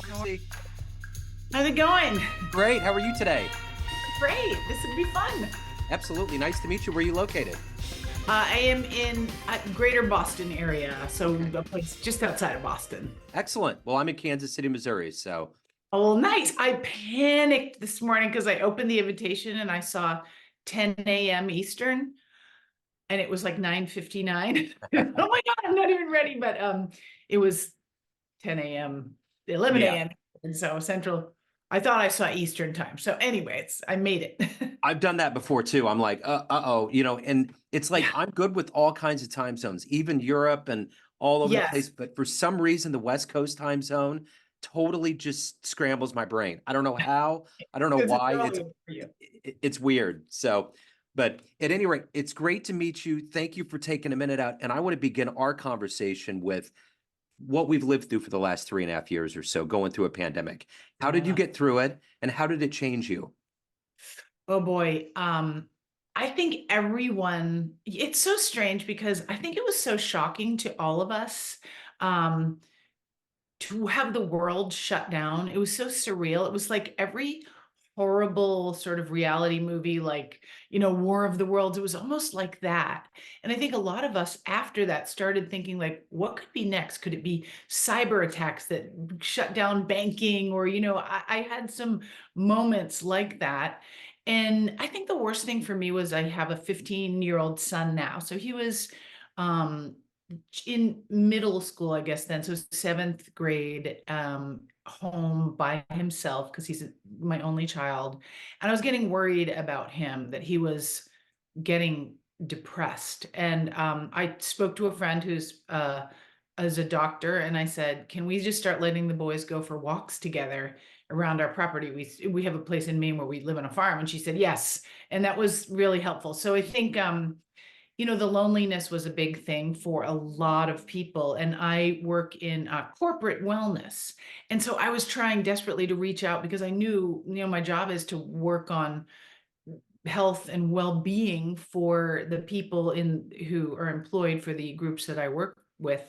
Marcy. How's it going? Great. How are you today? Great. This would be fun. Absolutely. Nice to meet you. Where are you located? I am in greater Boston area, so a place just outside of Boston. Excellent. Well, I'm in Kansas City, Missouri. So, Oh, nice. I panicked this morning because I opened the invitation and I saw 10 a.m. Eastern and it was like 9:59. Oh my God, I'm not even ready. But it was 10 a.m., 11 yeah, a.m. And so Central, I thought I saw Eastern time. So anyways, I made it. I've done that before too. I'm like, oh, and it's like Yeah. I'm good with all kinds of time zones, even Europe and all over the place. Yes. But for some reason, the West Coast time zone totally just scrambles my brain. I don't know how. I don't know Because it's why. early for you. It's weird. So, but at any rate, it's great to meet you. Thank you for taking a minute out. And I want to begin our conversation with what we've lived through for the last 3.5 years or so, going through a pandemic. How did you Yeah. get through it, and how did it change you? Oh boy. I think everyone, it's so strange because I think it was so shocking to all of us um, to have the world shut down. It was so surreal. It was like every horrible sort of reality movie, like, War of the Worlds. It was almost like that. And I think a lot of us after that started thinking, like, what could be next? Could it be cyber attacks that shut down banking? Or, I had some moments like that. And I think the worst thing for me was I have a 15-year-old son now. So he was um, in middle school, I guess then. So seventh grade, home by himself because he's my only child. And I was getting worried about him, that he was getting depressed. And I spoke to a friend who's as a doctor, and I said, "Can we just start letting the boys go for walks together around our property? We have a place in Maine where we live on a farm." And she said, "Yes." And that was really helpful. So I think the loneliness was a big thing for a lot of people. And I work in corporate wellness. And so I was trying desperately to reach out because I knew, my job is to work on health and well-being for the people in who are employed for the groups that I work with.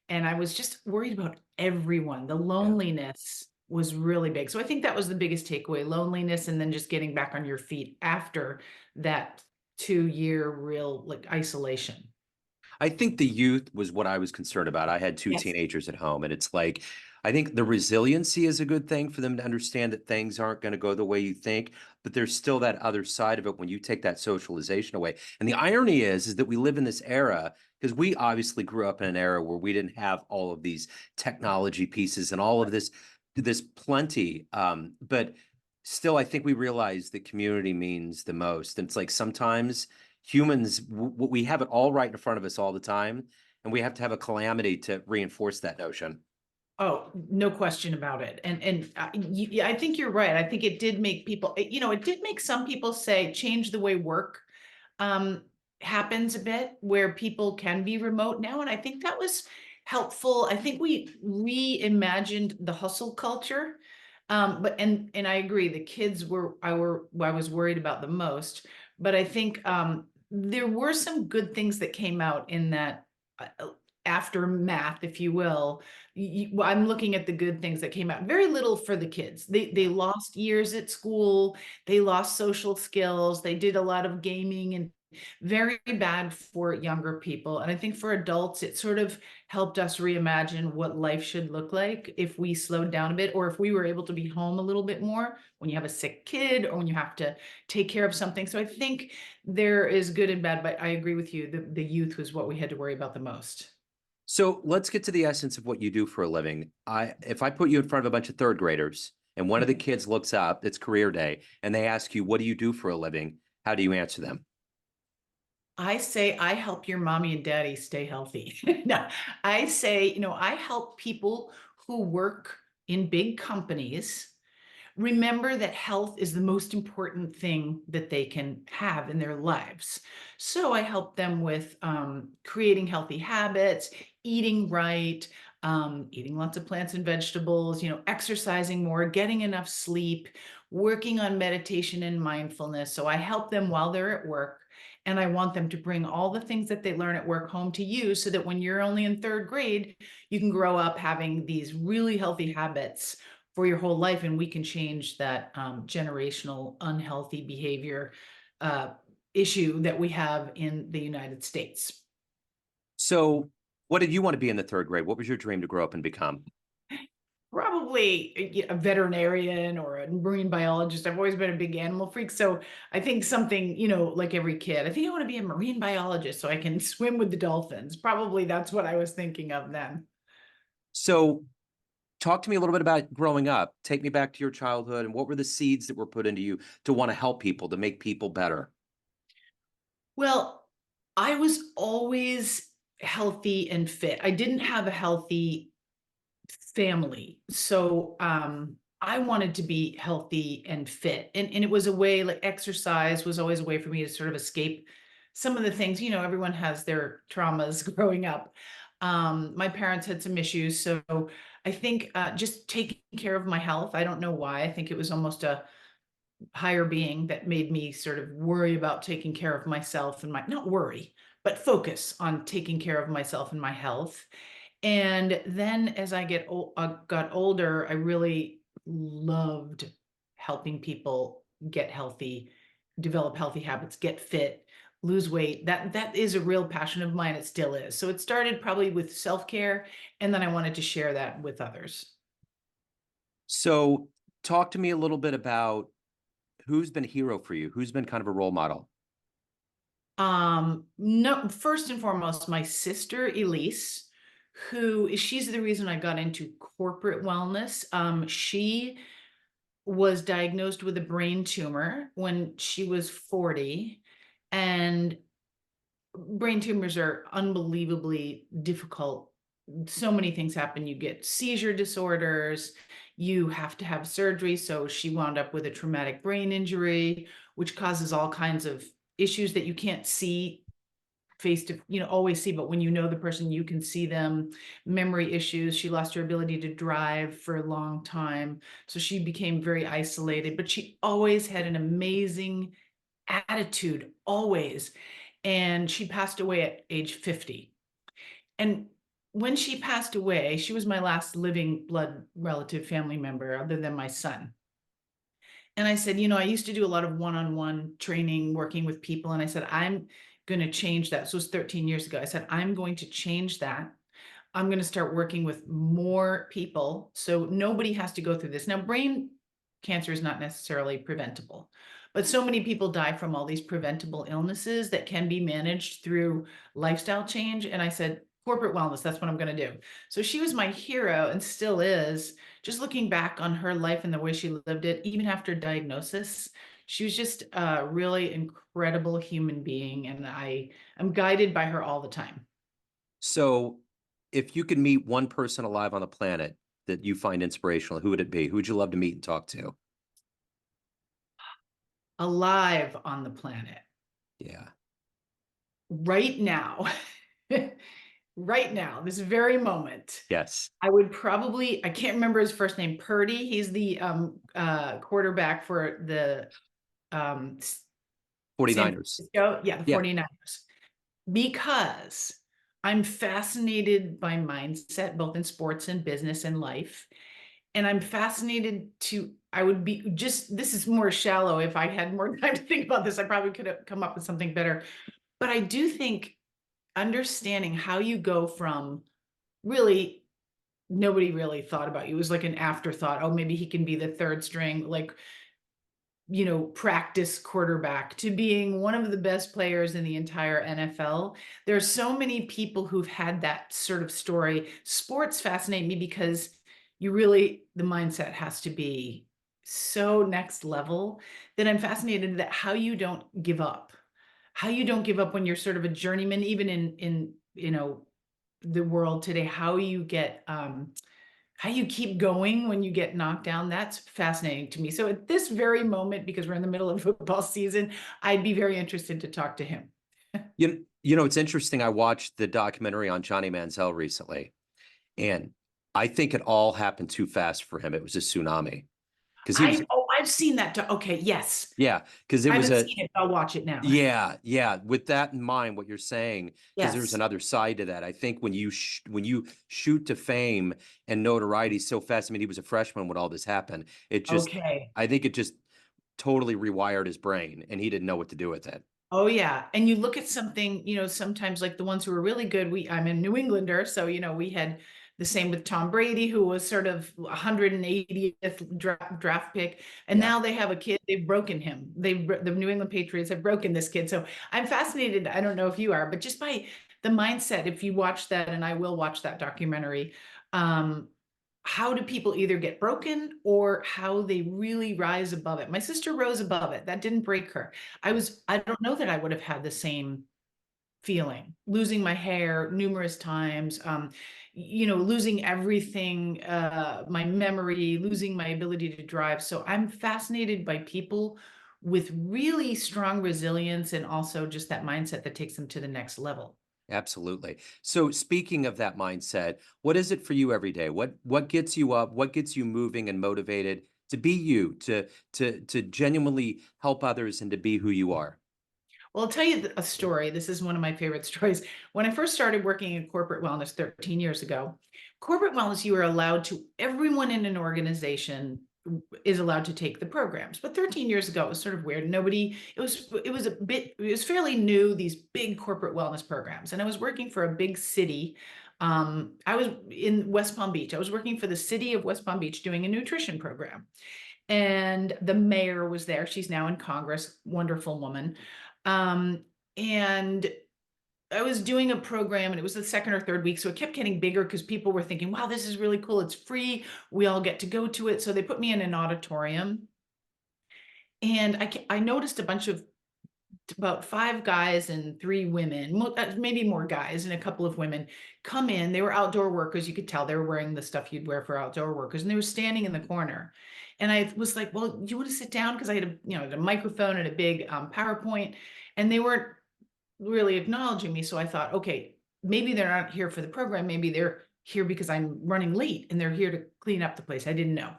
And I was just worried about everyone. The Yeah. loneliness was really big. So I think that was the biggest takeaway, loneliness, and then just getting back on your feet after that 2 year real like isolation. I think the youth was what I was concerned about. I had two Yes. teenagers at home, and it's like, I think the resiliency is a good thing for them to understand that things aren't going to go the way you think, but there's still that other side of it when you take that socialization away. And the irony is that we live in this era because we obviously grew up in an era where we didn't have all of these technology pieces and all of this plenty. But still, I think we realize that community means the most. And it's like sometimes humans, we have it all right in front of us all the time, and we have to have a calamity to reinforce that notion. Oh, no question about it. And I think you're right. I think it did make people, it did make some people say change the way work um, happens a bit, where people can be remote now. And I think that was helpful. I think we reimagined the hustle culture. But and I agree, the kids I was worried about the most. But I think there were some good things that came out in that aftermath, if you will. I'm looking at the good things that came out. Very little for the kids. They Yeah. lost years at school. They lost social skills. They did a lot of gaming, and very bad for younger people. And I think for adults, it sort of helped us reimagine what life should look like if we slowed down a bit, or if we were able to be home a little bit more when you have a sick kid or when you have to take care of something. So I think there is good and bad, but I agree with you. The youth was what we had to worry about the most. So let's get to the essence of what you do for a living. If I put you in front of a bunch of third graders and one of the kids looks up, it's career day, and they ask you, "What do you do for a living?" How do you answer them? I say I help your mommy and daddy stay healthy. No, I say, I help people who work in big companies remember that health is the most important thing that they can have in their lives. So I help them with creating healthy habits, eating right, eating lots of plants and vegetables, exercising more, getting enough sleep, working on meditation and mindfulness. So I help them while they're at work. And I want them to bring all the things that they learn at work home to you so that when you're only in third grade, you can grow up having these really healthy habits for your whole life. And we can change that generational unhealthy behavior uh, issue that we have in the United States. So, what did you want to be in the third grade? What was your dream to grow up and become? Probably a veterinarian or a marine biologist. I've always been a big animal freak. So I think something, like every kid, I think I want to be a marine biologist so I can swim with the dolphins. Probably that's what I was thinking of then. So, talk to me a little bit about growing up. Take me back to your childhood and what were the seeds that were put into you to want to help people, to make people better? Well, I was always healthy and fit. I didn't have a healthy family. So I wanted to be healthy and fit. And it was a way, like exercise was always a way for me to sort of escape some of the things, everyone has their traumas growing up. My parents had some issues. So I think just taking care of my health, I don't know why. I think it was almost a higher being that made me sort of worry about taking care of myself and not worry, but focus on taking care of myself and my health. And then as got older, I really loved helping people get healthy, develop healthy habits, get fit, lose weight. That is a real passion of mine. It still is. So it started probably with self-care, and then I wanted to share that with others. So, talk to me a little bit about who's been a hero for you? Who's been kind of a role model? No, first and foremost, my sister Elise, she's the reason I got into corporate wellness. She was diagnosed with a brain tumor when she was 40, and brain tumors are unbelievably difficult. So many things happen. You get seizure disorders, you have to have surgery. So she wound up with a traumatic brain injury, which causes all kinds of issues that you can't see face to, always see, but when you know the person, you can see them. Memory issues. She lost her ability to drive for a long time. So she became very isolated, but she always had an amazing attitude, always. And she passed away at age 50. And when she passed away, she was my last living blood relative family member other than my son. And I said, I used to do a lot of one-on-one training, working with people. And I said, I'm going to change that. So it was 13 years ago. I said, I'm going to change that. I'm going to start working with more people so nobody has to go through this. Now, brain cancer is not necessarily preventable, but so many people die from all these preventable illnesses that can be managed through lifestyle change. And I said, corporate wellness, that's what I'm going to do. So she was my hero and still is. Just looking back on her life and the way she lived it, even after diagnosis, she was just a really incredible human being. And I'm guided by her all the time. So, if you could meet one person alive on the planet that you find inspirational, who would it be? Who would you love to meet and talk to? Alive on the planet Yeah. right now, right now, this very moment, Yes. I would probably, I can't remember his first name, Purdy. He's the quarterback for the San 49ers. Francisco, yeah, the Yeah. 49ers, because I'm fascinated by mindset, both in sports and business and life. And I'm fascinated I would be just, this is more shallow. If I had more time to think about this, I probably could have come up with something better. But I do think understanding how you go from really nobody really thought about you. It was like an afterthought. Oh, maybe he can be the third string, like, practice quarterback to being one of the best players in the entire NFL. There's so many people who've had that sort of story. Sports fascinate me because the mindset has to be so next level that I'm fascinated that how you don't give up. How you don't give up when you're sort of a journeyman, even in the world today, how you keep going when you get knocked down. That's fascinating to me. So at this very moment, because we're in the middle of football season, I'd be very interested to talk to him. It's interesting. I watched the documentary on Johnny Manziel recently, and I think it all happened too fast for him. It was a tsunami. because he was, I've seen that. Okay, yes. yeah, because it I was haven't a, seen it, but I'll watch it now. yeah, yeah. With that in mind, what you're saying, because there's Yes. another side to that. I think when you shoot to fame and notoriety so fast. I mean, he was a freshman when all this happened. It just, Okay. I think it just totally rewired his brain, and he didn't know what to do with it. Oh yeah. And you look at something, sometimes like the ones who are really good, I'm a New Englander, so we had the same with Tom Brady, who was sort of 180th draft pick, and Yeah, now they have a kid, they've broken him. The New England Patriots have broken this kid. So I'm fascinated, I don't know if you are, but just by the mindset, if you watch that, and I will watch that documentary, um, how do people either get broken or how they really rise above it? My sister rose above it. That didn't break her. I don't know that I would have had the same feeling, losing my hair numerous times, losing everything, my memory, losing my ability to drive. So I'm fascinated by people with really strong resilience and also just that mindset that takes them to the next level. absolutely. So speaking of that mindset, what is it for you every day? What gets you up? What gets you moving and motivated to be you, to genuinely help others and to be who you are? Well, I'll tell you a story. This is one of my favorite stories. When I first started working in corporate wellness 13 years ago, corporate wellness, you are allowed to, everyone in an organization is allowed to take the programs. But 13 years ago, it was sort of weird. It was fairly new, these big corporate wellness programs. And I was working for a big city. I was in West Palm Beach. I was working for the city of West Palm Beach doing a nutrition program, and the mayor was there. She's now in Congress, wonderful woman. Um, and I was doing a program, and it was the second or third week. So it kept getting bigger because people were thinking, wow, this is really cool. It's free. We all get to go to it. So they put me in an auditorium, and I noticed a bunch of about five guys and three women, maybe more guys and a couple of women come in. They were outdoor workers. You could tell they were wearing the stuff you'd wear for outdoor workers, and they were standing in the corner. And I was like, well, do you want to sit down? Because I had a microphone and a big PowerPoint, and they weren't really acknowledging me. So I thought, okay, maybe they're not here for the program. Maybe they're here because I'm running late and they're here to clean up the place. I didn't know.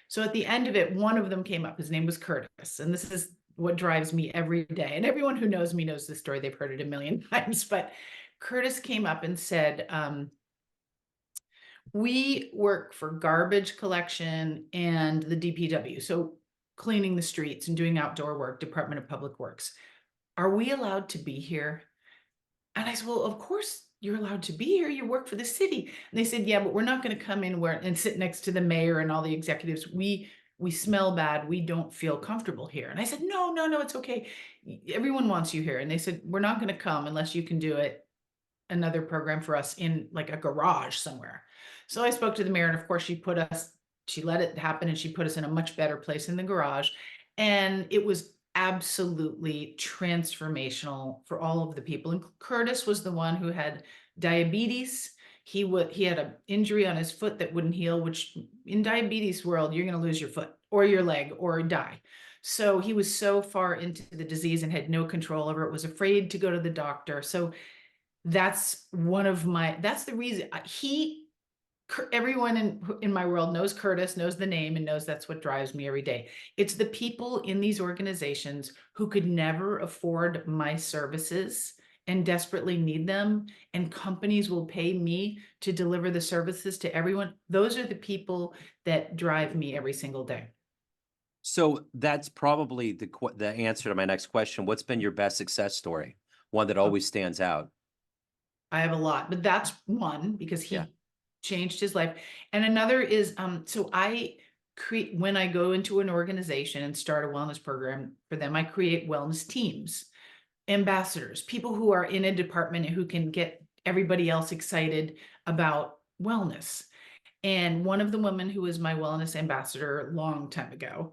So at the end of it, one of them came up. His name was Curtis. And this is what drives me every day. And everyone who knows me knows this story. They've heard it a million times. But Curtis came up and said, we work for garbage collection and the DPW. So cleaning the streets and doing outdoor work, Department of Public Works. Are we allowed to be here? And I said, well, of course you're allowed to be here. You work for the city. And they said, yeah, but we're not going to come in where and sit next to the mayor and all the executives. We smell bad. We don't feel comfortable here. And I said, no, no, no, it's okay. Everyone wants you here. And they said, we're not going to come unless you can do it another program for us in like a garage somewhere. So I spoke to the mayor, and of course she let it happen, and she put us in a much better place in the garage. And it was absolutely transformational for all of the people. And Curtis was the one who had diabetes. He had an injury on his foot that wouldn't heal, which in diabetes world, you're going to lose your foot or your leg or die. So he was so far into the disease and had no control over it, was afraid to go to the doctor. So that's the reason everyone in my world knows Curtis, knows the name, and knows that's what drives me every day. It's the people in these organizations who could never afford my services and desperately need them, and companies will pay me to deliver the services to everyone. Those are the people that drive me every single day. So that's probably the answer to my next question. What's been your best success story? One that always stands out. I have a lot, but that's one because Yeah. he changed his life. And another is so I create when I go into an organization and start a wellness program for them, I create wellness teams, ambassadors, people who are in a department and who can get everybody else excited about wellness. And one of the women who was my wellness ambassador a long time ago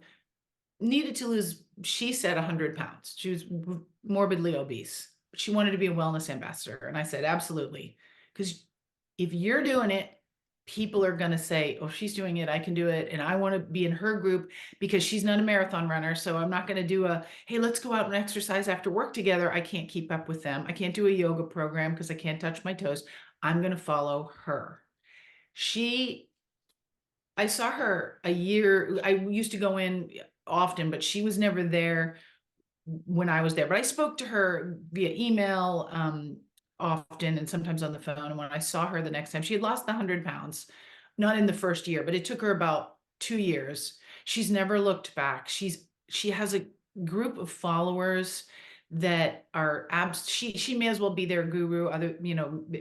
needed to lose, she said, 100 pounds. She was morbidly obese. She wanted to be a wellness ambassador. And I said, absolutely. Because if you're doing it, people are going to say, oh, she's doing it. I can do it. And I want to be in her group because she's not a marathon runner. So I'm not going to do hey, let's go out and exercise after work together. I can't keep up with them. I can't do a yoga program because I can't touch my toes. I'm going to follow her. She I saw her a year. I used to go in often, but she was never there when I was there. But I spoke to her via email often and sometimes on the phone. And when I saw her the next time, she had lost the 100 pounds, not in the first year, but it took her about 2 years. She's never looked back. She has a group of followers that are she may as well be their guru, other,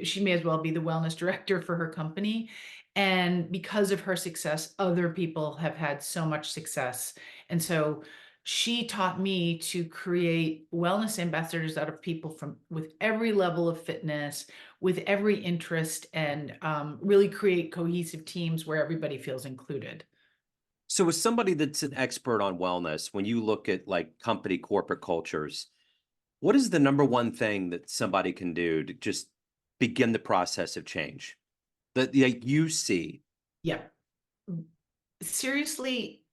she may as well be the wellness director for her company. And because of her success, other people have had so much success. And so she taught me to create wellness ambassadors out of people from with every level of fitness, with every interest, and really create cohesive teams where everybody feels included. So, as somebody that's an expert on wellness, when you look at like company corporate cultures, what is the number one thing that somebody can do to just begin the process of change that like, you see? Yeah. Seriously,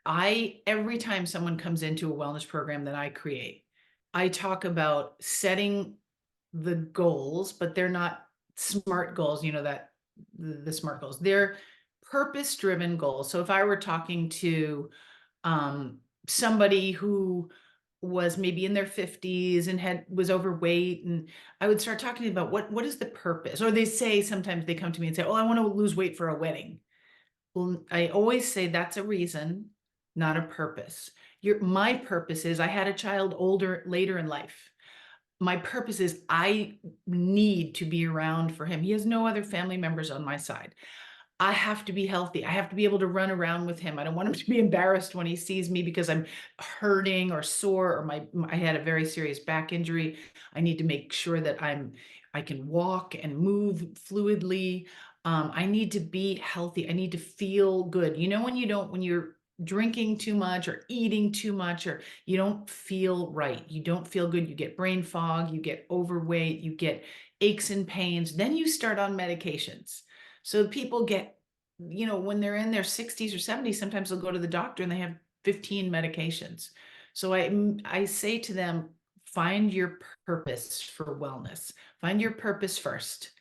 I every time someone comes into a wellness program that I create, I talk about setting the goals, but they're not smart goals, that the smart goals. They're purpose-driven goals. So if I were talking to somebody who was maybe in their 50s and was overweight, and I would start talking about what is the purpose? Or they say sometimes they come to me and say, "Oh, I want to lose weight for a wedding." Well, I always say that's a reason, not a purpose. My purpose is I had a child later in life. My purpose is I need to be around for him. He has no other family members on my side. I have to be healthy. I have to be able to run around with him. I don't want him to be embarrassed when he sees me because I'm hurting or sore, or I had a very serious back injury. I need to make sure that I can walk and move fluidly. I need to be healthy. I need to feel good. When you're drinking too much or eating too much, or you don't feel right. You don't feel good. You get brain fog, you get overweight, you get aches and pains. Then you start on medications. So people get, when they're in their 60s or 70s, sometimes they'll go to the doctor and they have 15 medications. So I say to them, find your purpose for wellness. Find your purpose first.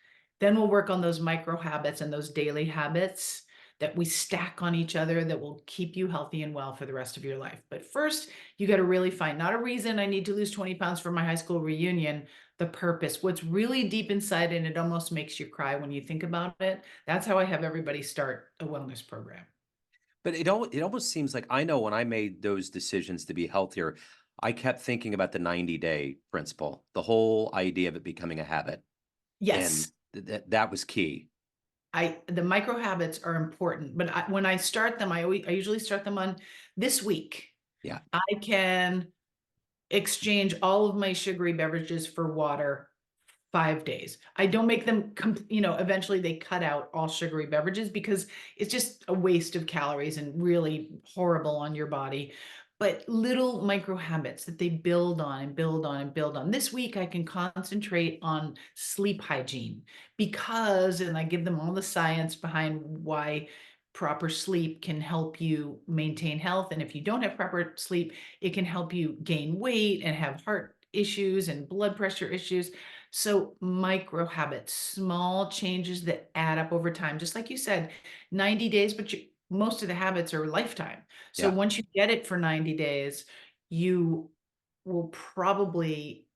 Then we'll work on those micro habits and those daily habits that we stack on each other that will keep you healthy and well for the rest of your life. But first, you got to really find not a reason I need to lose 20 pounds for my high school reunion, the purpose, what's really deep inside, and it almost makes you cry when you think about it. That's how I have everybody start a wellness program. But it almost seems like I know when I made those decisions to be healthier, I kept thinking about the 90-day principle, the whole idea of it becoming a habit. And Yes, that was key. the micro habits are important, but when I start them, I usually start them on this week. Yeah. I can exchange all of my sugary beverages for water 5 days. I don't make them, eventually they cut out all sugary beverages because it's just a waste of calories and really horrible on your body. But little micro habits that they build on and build on and build on. This week, I can concentrate on sleep hygiene and I give them all the science behind why proper sleep can help you maintain health. And if you don't have proper sleep, it can help you gain weight and have heart issues and blood pressure issues. So micro habits, small changes that add up over time. Just like you said, 90 days, but most of the habits are lifetime. So Yeah. once you get it for 90 days, you will probably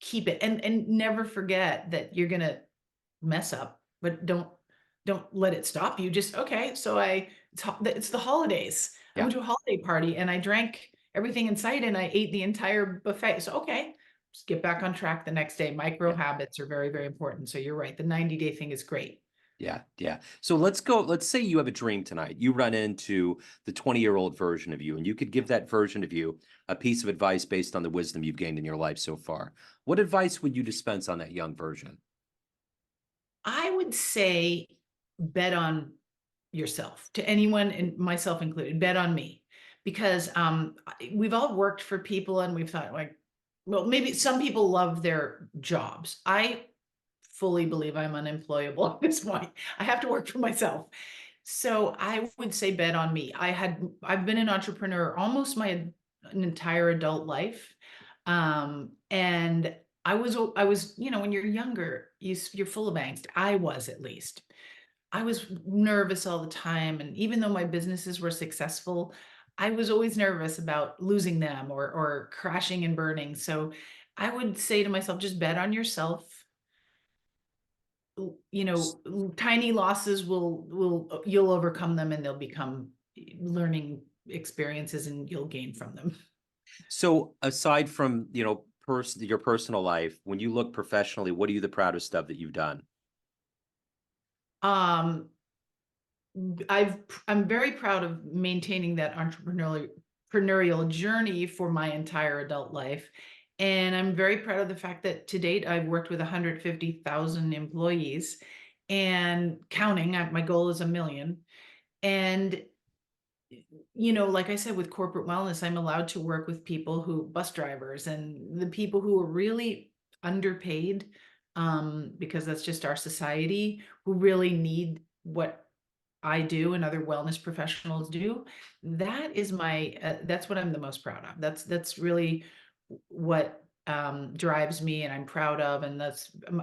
keep it, and never forget that you're going to mess up, but don't let it stop you. Just, okay, so it's the holidays. I Yeah. went to a holiday party and I drank everything in sight and I ate the entire buffet. So, okay, just get back on track the next day. Micro Yeah. habits are very, very important. So you're right. The 90-day thing is great. Yeah, yeah. So let's go. Let's say you have a dream tonight. You run into the 20-year-old version of you, and you could give that version of you a piece of advice based on the wisdom you've gained in your life so far. What advice would you dispense on that young version? I would say bet on yourself, to anyone, and myself included. Bet on me, because we've all worked for people and we've thought, like, well, maybe some people love their jobs. I fully believe I'm unemployable at this point. I have to work for myself. So I would say bet on me. I've been an entrepreneur almost my an entire adult life. And I was, when you're younger, you're full of angst. I was, at least. I was nervous all the time, and even though my businesses were successful, I was always nervous about losing them or crashing and burning. So I would say to myself, just bet on yourself. Tiny losses you'll overcome them, and they'll become learning experiences, and you'll gain from them. So aside from, your personal life, when you look professionally, what are you the proudest of that you've done? Um, I'm very proud of maintaining that entrepreneurial journey for my entire adult life. And I'm very proud of the fact that to date I've worked with 150,000 employees and counting. My goal is a million. And like I said, with corporate wellness, I'm allowed to work with people who bus drivers and the people who are really underpaid, because that's just our society, who really need what I do and other wellness professionals do. That's what I'm the most proud of. That's really what drives me and I'm proud of. And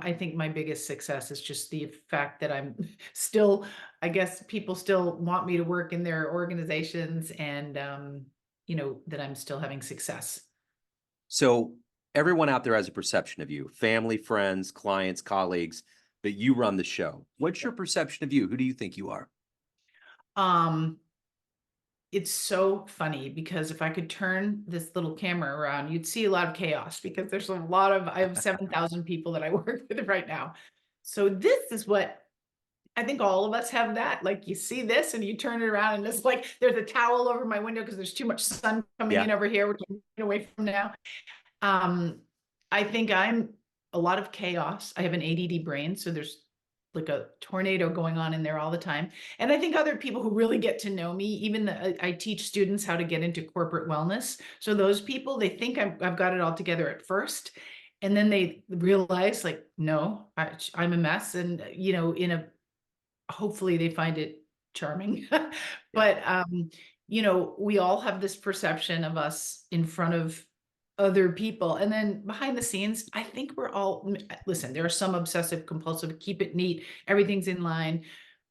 I think my biggest success is just the fact that I'm still, I guess people still want me to work in their organizations, and, that I'm still having success. So everyone out there has a perception of you, family, friends, clients, colleagues, that you run the show. What's your perception of you? Who do you think you are? Um, It's so funny because if I could turn this little camera around, you'd see a lot of chaos because I have 7,000 people that I work with right now. So this is what I think all of us have that. Like you see this and you turn it around and it's like there's a towel over my window because there's too much sun coming Yeah, in over here, which I'm getting away from now. Um, I think I'm a lot of chaos. I have an ADD brain, so there's like a tornado going on in there all the time. And I think other people who really get to know me, I teach students how to get into corporate wellness. So those people, they think I've got it all together at first. And then they realize, like, no, I'm a mess. And, in a hopefully they find it charming. yeah. But, we all have this perception of us in front of other people. And then behind the scenes, I think listen, there are some obsessive compulsive, keep it neat, everything's in line.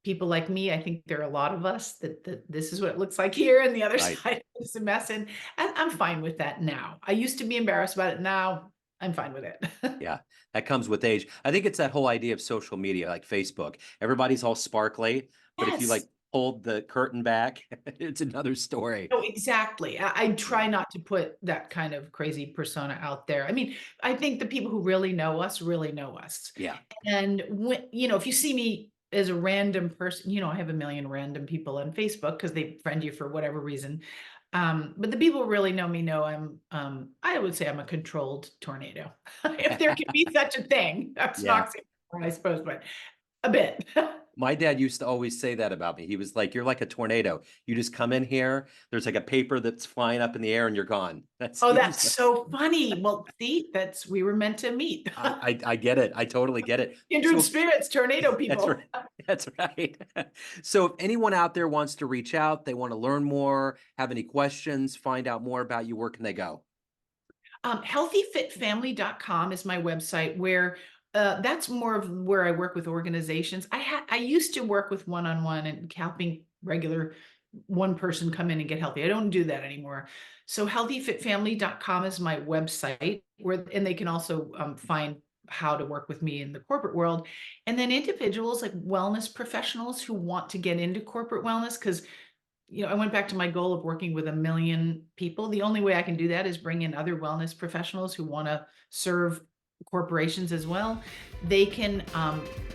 People like me, I think there are a lot of us that this is what it looks like here, and the other Right. side is a mess. And I'm fine with that now. I used to be embarrassed about it. Now I'm fine with it. Yeah, that comes with age. I think it's that whole idea of social media, like Facebook. Everybody's all sparkly, but if you Yes. like pulled the curtain back, it's another story. No, exactly. I Yeah, try not to put that kind of crazy persona out there. I mean, I think the people who really know us really know us. yeah. And if you see me as a random person, I have a million random people on Facebook because they friend you for whatever reason. But the people who really know me know I would say I'm a controlled tornado. If there can be such a thing. That's an Yeah. oxymoron, I suppose, but a bit. My dad used to always say that about me. He was like, "You're like a tornado. You just come in here, there's like a paper that's flying up in the air and you're gone." That's Oh, he was that's like, so funny. Well, see, we were meant to meet. I get it. I totally get it. Kindred So spirits, tornado that's people. right. That's right. So if anyone out there wants to reach out, they want to learn more, have any questions, find out more about you, where can they go? Healthyfitfamily.com is my website where that's more of where I work with organizations. I used to work with one-on-one and helping regular one person come in and get healthy. I don't do that anymore. So healthyfitfamily.com is my website and they can also find how to work with me in the corporate world. And then individuals like wellness professionals who want to get into corporate wellness, because I went back to my goal of working with a million people. The only way I can do that is bring in other wellness professionals who want to serve corporations as well. They can,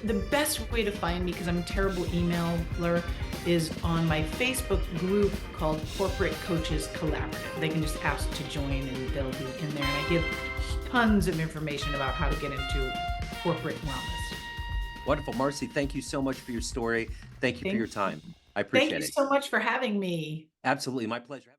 the best way to find me, because I'm a terrible emailer, is on my Facebook group called Corporate Coaches Collaborative. They can just ask to join and they'll be in there. And I give tons of information about how to get into corporate wellness. Wonderful. Marcy, thank you so much for your story. Thank you for Thank your time. I thank appreciate you it. so much for having me. Absolutely. My pleasure.